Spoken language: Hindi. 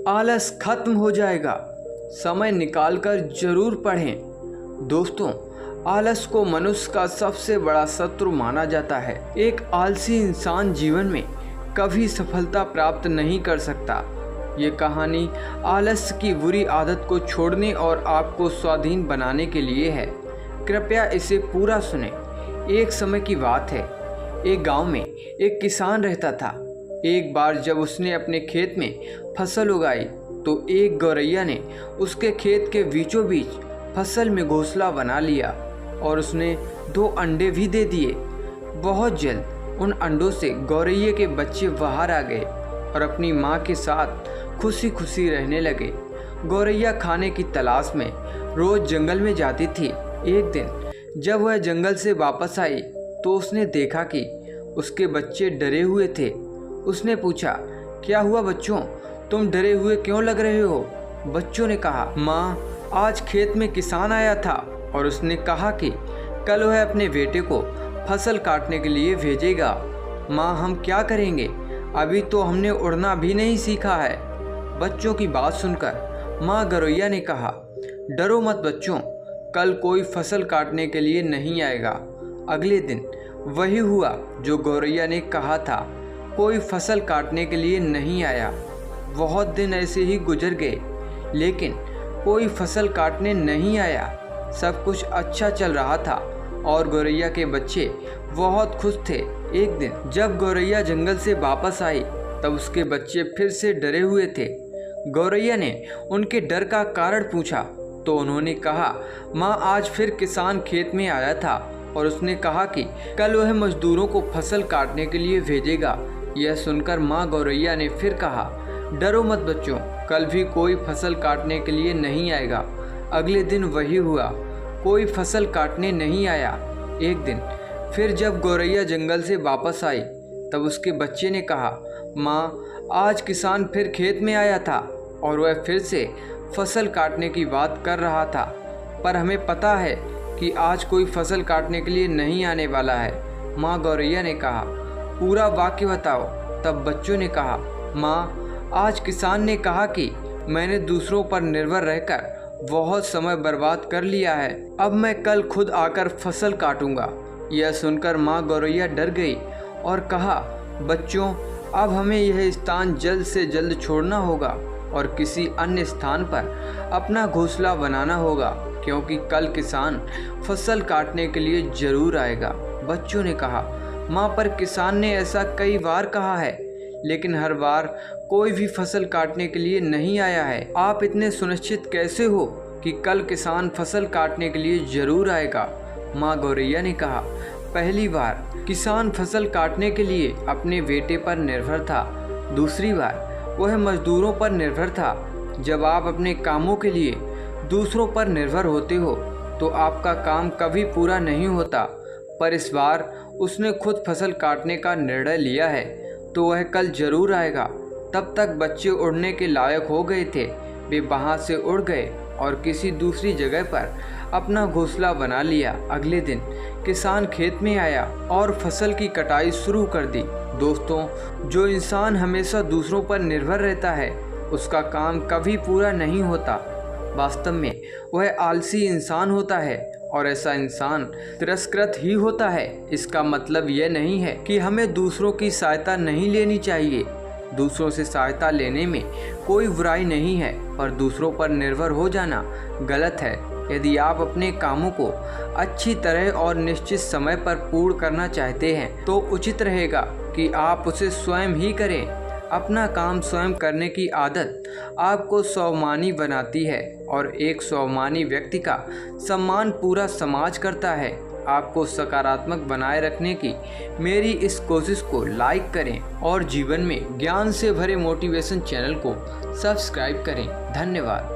आलस खत्म हो जाएगा। समय निकालकर जरूर पढ़ें। दोस्तों, आलस को मनुष्य का सबसे बड़ा शत्रु माना जाता है। एक आलसी इंसान जीवन में कभी सफलता प्राप्त नहीं कर सकता। ये कहानी आलस्य की बुरी आदत को छोड़ने और आपको स्वाधीन बनाने के लिए है। कृपया इसे पूरा सुने। एक समय की बात है, एक गांव में एक किसान रहता था। एक बार जब उसने अपने खेत में फसल उगाई तो एक गौरैया ने उसके खेत के बीचों बीच फसल में घोंसला बना लिया और उसने 2 अंडे भी दे दिए। बहुत जल्द उन अंडों से गौरैया के बच्चे बाहर आ गए और अपनी माँ के साथ खुशी खुशी रहने लगे। गौरैया खाने की तलाश में रोज जंगल में जाती थी। एक दिन जब वह जंगल से वापस आई तो उसने देखा कि उसके बच्चे डरे हुए थे। उसने पूछा, क्या हुआ बच्चों, तुम डरे हुए क्यों लग रहे हो? बच्चों ने कहा, माँ, आज खेत में किसान आया था और उसने कहा कि कल वह अपने बेटे को फसल काटने के लिए भेजेगा। माँ, हम क्या करेंगे? अभी तो हमने उड़ना भी नहीं सीखा है। बच्चों की बात सुनकर माँ गौरैया ने कहा, डरो मत बच्चों, कल कोई फसल काटने के लिए नहीं आएगा। अगले दिन वही हुआ जो गौरैया ने कहा था। कोई फसल काटने के लिए नहीं आया। बहुत दिन ऐसे ही गुजर गए, लेकिन कोई फसल काटने नहीं आया। सब कुछ अच्छा चल रहा था और गौरैया के बच्चे बहुत खुश थे। एक दिन जब गौरैया जंगल से वापस आई तब उसके बच्चे फिर से डरे हुए थे। गौरैया ने उनके डर का कारण पूछा तो उन्होंने कहा, माँ, आज फिर किसान खेत में आया था और उसने कहा कि कल वह मजदूरों को फसल काटने के लिए भेजेगा। यह सुनकर माँ गौरैया ने फिर कहा, डरो मत बच्चों, कल भी कोई फसल काटने के लिए नहीं आएगा। अगले दिन वही हुआ, कोई फसल काटने नहीं आया। एक दिन फिर जब गौरैया जंगल से वापस आई तब उसके बच्चे ने कहा, माँ, आज किसान फिर खेत में आया था और वह फिर से फसल काटने की बात कर रहा था, पर हमें पता है कि आज कोई फसल काटने के लिए नहीं आने वाला है। माँ गौरैया ने कहा, पूरा वाक्य बताओ। तब बच्चों ने कहा, माँ, आज किसान ने कहा कि मैंने दूसरों पर निर्भर रहकर बहुत समय बर्बाद कर लिया है, अब मैं कल खुद आकर फसल काटूंगा। यह सुनकर माँ गौरैया डर गई और कहा, बच्चों, अब हमें यह स्थान जल्द से जल्द छोड़ना होगा और किसी अन्य स्थान पर अपना घोंसला बनाना होगा, क्योंकि कल किसान फसल काटने के लिए जरूर आएगा। बच्चों ने कहा, माँ, पर किसान ने ऐसा कई बार कहा है, लेकिन हर बार कोई भी फसल काटने के लिए नहीं आया है। आप इतने सुनिश्चित कैसे हो कि कल किसान फसल काटने के लिए जरूर आएगा? माँ गौरैया ने कहा, पहली बार किसान फसल काटने के लिए अपने बेटे पर निर्भर था, दूसरी बार वह मजदूरों पर निर्भर था। जब आप अपने कामों के लिए दूसरों पर निर्भर होते हो तो आपका काम कभी पूरा नहीं होता, पर इस बार उसने खुद फसल काटने का निर्णय लिया है तो वह कल जरूर आएगा। तब तक बच्चे उड़ने के लायक हो गए थे। वे वहाँ से उड़ गए और किसी दूसरी जगह पर अपना घोंसला बना लिया। अगले दिन किसान खेत में आया और फसल की कटाई शुरू कर दी। दोस्तों, जो इंसान हमेशा दूसरों पर निर्भर रहता है उसका काम कभी पूरा नहीं होता। वास्तव में वह आलसी इंसान होता है और ऐसा इंसान तिरस्कृत ही होता है। इसका मतलब यह नहीं है कि हमें दूसरों की सहायता नहीं लेनी चाहिए। दूसरों से सहायता लेने में कोई बुराई नहीं है, पर दूसरों पर निर्भर हो जाना गलत है। यदि आप अपने कामों को अच्छी तरह और निश्चित समय पर पूर्ण करना चाहते हैं तो उचित रहेगा कि आप उसे स्वयं ही करें। अपना काम स्वयं करने की आदत आपको स्वाभिमानी बनाती है और एक स्वाभिमानी व्यक्ति का सम्मान पूरा समाज करता है। आपको सकारात्मक बनाए रखने की मेरी इस कोशिश को लाइक करें और जीवन में ज्ञान से भरे मोटिवेशन चैनल को सब्सक्राइब करें। धन्यवाद।